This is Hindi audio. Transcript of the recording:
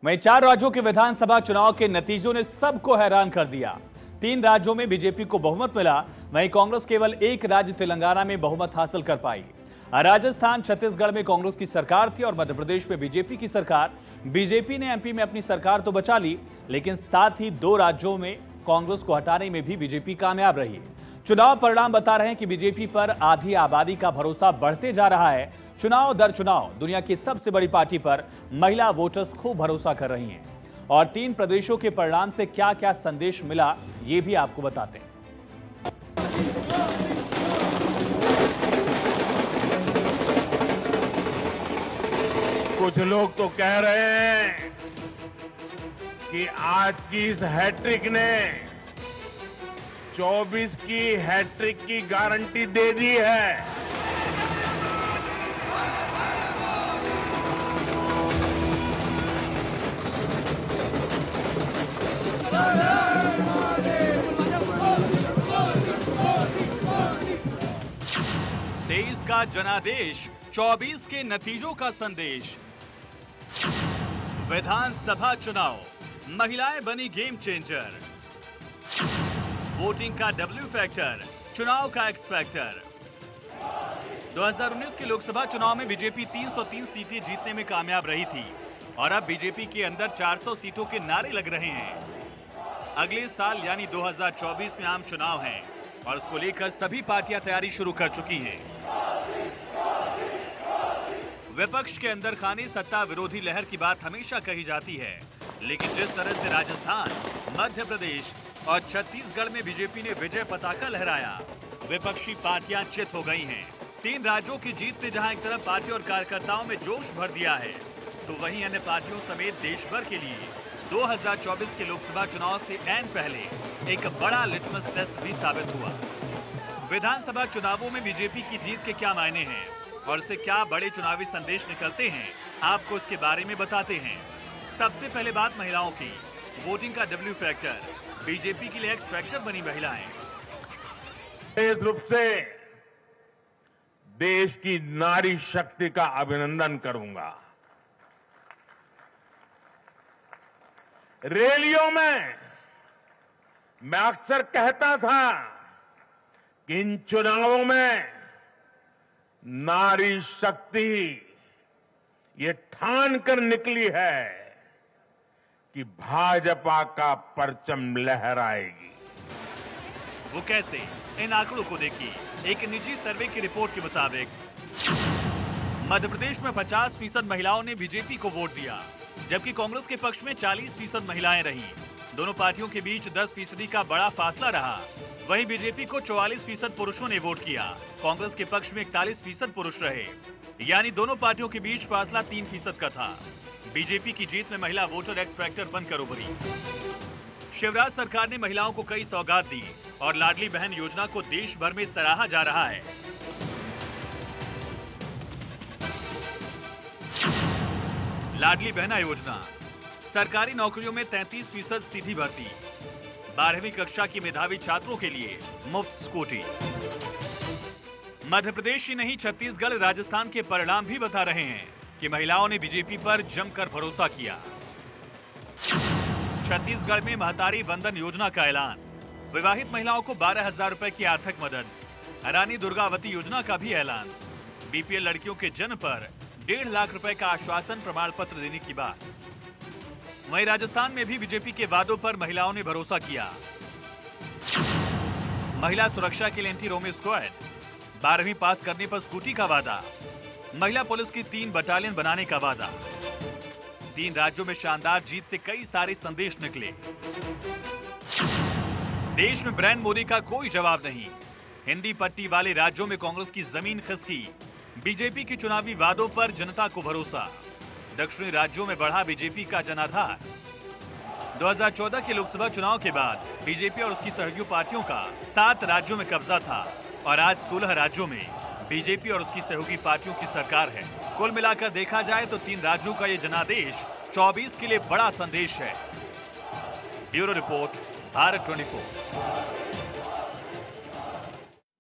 वहीं 4 राज्यों के विधानसभा चुनाव के नतीजों ने सबको हैरान कर दिया। 3 राज्यों में बीजेपी को बहुमत मिला, वहीं कांग्रेस केवल एक राज्य तेलंगाना में बहुमत हासिल कर पाई। राजस्थान, छत्तीसगढ़ में कांग्रेस की सरकार थी और मध्य प्रदेश में बीजेपी की सरकार। बीजेपी ने एमपी में अपनी सरकार तो बचा ली, लेकिन साथ ही 2 राज्यों में कांग्रेस को हटाने में भी बीजेपी कामयाब रही। चुनाव परिणाम बता रहे हैं कि बीजेपी पर आधी आबादी का भरोसा बढ़ते जा रहा है। चुनाव दर चुनाव दुनिया की सबसे बड़ी पार्टी पर महिला वोटर्स खूब भरोसा कर रही हैं। और 3 प्रदेशों के परिणाम से क्या क्या संदेश मिला, ये भी आपको बताते हैं। कुछ लोग तो कह रहे हैं कि आज की इस हैट्रिक ने 24 की हैट्रिक की गारंटी दे दी है। तेईस का जनादेश, 24 के नतीजों का संदेश। विधानसभा चुनाव, महिलाएं बनी गेम चेंजर। वोटिंग का डब्ल्यू फैक्टर, चुनाव का एक्स फैक्टर। 2019 के लोकसभा चुनाव में बीजेपी 303 सीटें जीतने में कामयाब रही थी और अब बीजेपी के अंदर 400 सीटों के नारे लग रहे हैं। अगले साल यानी 2024 में आम चुनाव हैं और उसको लेकर सभी पार्टियां तैयारी शुरू कर चुकी हैं। विपक्ष के अंदर खाने सत्ता विरोधी लहर की बात हमेशा कही जाती है, लेकिन जिस तरह से राजस्थान, मध्य प्रदेश और छत्तीसगढ़ में बीजेपी ने विजय पताका लहराया, विपक्षी पार्टियां चित हो गई हैं। 3 राज्यों की जीत ने जहां एक तरफ पार्टी और कार्यकर्ताओं में जोश भर दिया है, तो वहीं अन्य पार्टियों समेत देश भर के लिए 2024 के लोकसभा चुनाव से ऐन पहले एक बड़ा लिटमस टेस्ट भी साबित हुआ। विधानसभा चुनावों में बीजेपी की जीत के क्या मायने हैं और इससे क्या बड़े चुनावी संदेश निकलते हैं, आपको इसके बारे में बताते हैं। सबसे पहले बात महिलाओं की। वोटिंग का डब्ल्यू फैक्टर, बीजेपी के लिए एक्स फैक्टर बनी महिलाएं। विशेष रूप से देश की नारी शक्ति का अभिनंदन करूंगा। रैलियों में मैं अक्सर कहता था कि इन चुनावों में नारी शक्ति ये ठान कर निकली है कि भाजपा का परचम लहराएगी। वो कैसे? इन आंकड़ों को देखिए। एक निजी सर्वे की रिपोर्ट के मुताबिक मध्य प्रदेश में 50% महिलाओं ने बीजेपी को वोट दिया, जबकि कांग्रेस के पक्ष में 40% महिलाएं रहीं। दोनों पार्टियों के बीच 10% का बड़ा फासला रहा। वहीं बीजेपी को 44% पुरुषों ने वोट किया, कांग्रेस के पक्ष में 41% पुरुष रहे, यानी दोनों पार्टियों के बीच फासला 3% का था। बीजेपी की जीत में महिला वोटर एक्स फैक्टर बनकर उभरी। शिवराज सरकार ने महिलाओं को कई सौगात दी और लाडली बहन योजना को देश भर में सराहा जा रहा है। लाडली बहना योजना, सरकारी नौकरियों में 33% सीधी भर्ती, 12वीं कक्षा की मेधावी छात्रों के लिए मुफ्त स्कूटी। मध्य प्रदेश ही नहीं, छत्तीसगढ़, राजस्थान के परिणाम भी बता रहे हैं कि महिलाओं ने बीजेपी पर जमकर भरोसा किया। छत्तीसगढ़ में महतारी वंदन योजना का ऐलान, विवाहित महिलाओं को 12,000 रुपए की आर्थिक मदद। रानी दुर्गावती योजना का भी ऐलान, बीपीएल लड़कियों के जन्म पर 1.5 लाख रुपए का आश्वासन प्रमाण पत्र देने की बात। वहीं राजस्थान में भी बीजेपी के वादों पर महिलाओं ने भरोसा किया। महिला सुरक्षा के लिए एंटी रोमियो स्क्वाड, 12वीं पास करने पर स्कूटी का वादा, महिला पुलिस की 3 बटालियन बनाने का वादा। 3 राज्यों में शानदार जीत से कई सारे संदेश निकले। देश में ब्रांड मोदी का कोई जवाब नहीं, हिंदी पट्टी वाले राज्यों में कांग्रेस की जमीन खिसकी। बीजेपी के चुनावी वादों पर जनता को भरोसा, दक्षिणी राज्यों में बढ़ा बीजेपी का जनाधार। 2014 के लोकसभा चुनाव के बाद बीजेपी और उसकी सहयोगी पार्टियों का 7 राज्यों में कब्जा था और आज 16 राज्यों में बीजेपी और उसकी सहयोगी पार्टियों की सरकार है। कुल मिलाकर देखा जाए तो 3 राज्यों का ये जनादेश 24 के लिए बड़ा संदेश है। Bureau report, Bharat 24।